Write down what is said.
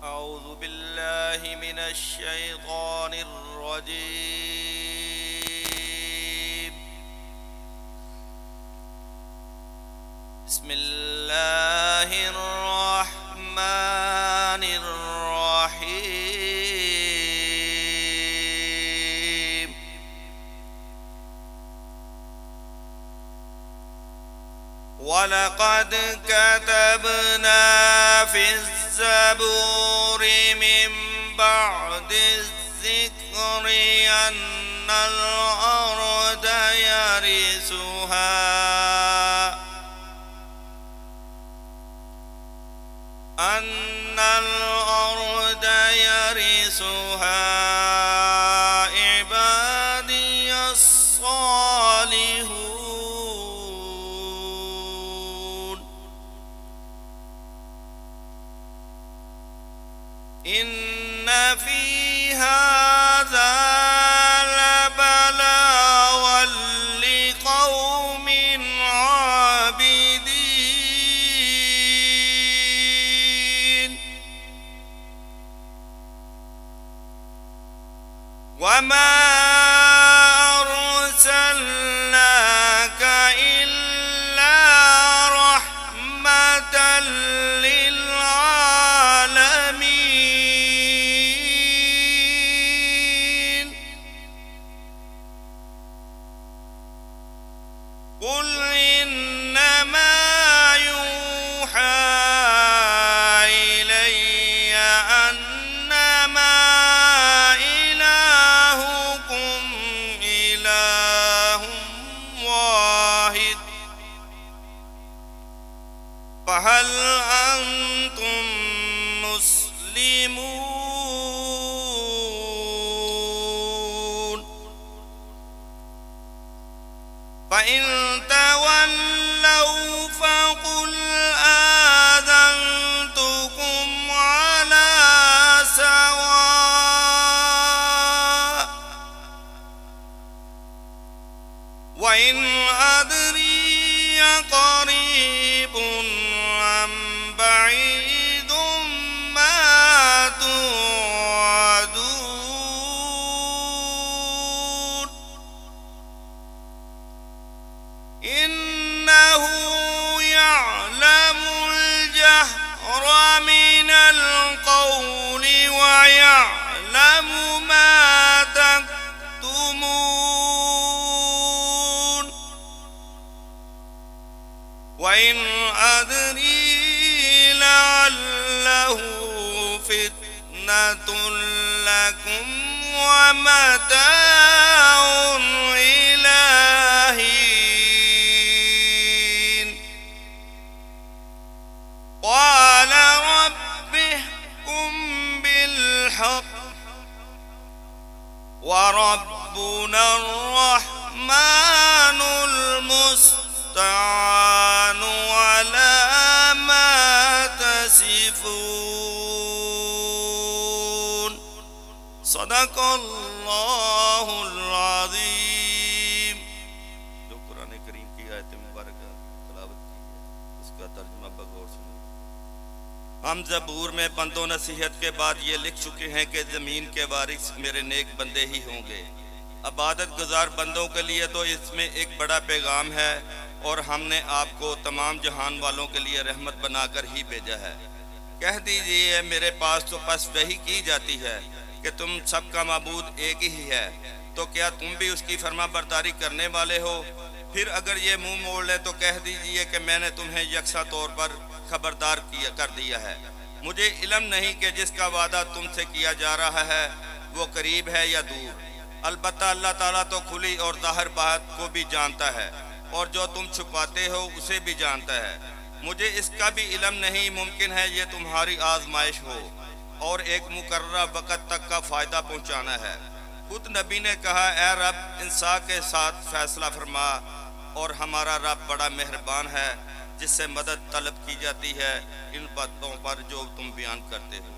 أعوذ بالله من الشيطان الرجيم. بسم الله الرحمن الرحيم. ولقد كتبنا في الزبور من بعد الذكر أن الأرض يرثها عبادي الصالحون. إن في هذا لبلاغا لقوم عابدين. وما أرسلناك إلا رحمة للعالمين. قل إنما يوحى إلي أنما إلهكم إله واحد فهل أنتم مسلمون؟ فإن تولوا فقل آذنتكم على سواء. وإن أدري قريب أم بعيد ما توعدون إنه يعلم الجهر من القول ويعلم ما تكتمون. وإن أدري لعله فتنة لكم ومتاع إلى حين. قال رب احكم بالحق وربنا الرحمن المستعان على ما تصفون. صدق الله العظيम. जो कुरान करीम की आयत मुबारक तिलावत की है उसका तर्जुमा बगौर सुनिए। हम ज़बूर में बंदो नसीहत के बाद ये लिख चुके हैं कि ज़मीन के वारिस मेरे नेक बंदे ही होंगे। इबादत गुजार बंदों के लिए तो इसमें एक बड़ा पैगाम है और हमने आपको तमाम जहान वालों के लिए रहमत बनाकर ही भेजा है। कह दीजिए मेरे पास तो बस वही की जाती है कि तुम सबका माबूद एक ही है, तो क्या तुम भी उसकी फरमा बरदारी करने वाले हो? फिर अगर ये मुंह मोड़ ले तो कह दीजिए कि मैंने तुम्हें यकसा तौर पर खबरदार कर दिया है। मुझे इल्म नहीं कि जिसका वादा तुमसे किया जा रहा है वो करीब है या दूर। अलबत्ता अल्लाह ताला तो खुली और ज़ाहिर बात को भी जानता है और जो तुम छुपाते हो उसे भी जानता है। मुझे इसका भी इल्म नहीं, मुमकिन है ये तुम्हारी आजमाइश हो और एक मुकर्रर वक़्त तक का फ़ायदा पहुँचाना है। खुद नबी ने कहा, ए रब इंसाफ के साथ फैसला फरमा और हमारा रब बड़ा मेहरबान है जिससे मदद तलब की जाती है इन बातों पर जो तुम बयान करते हो।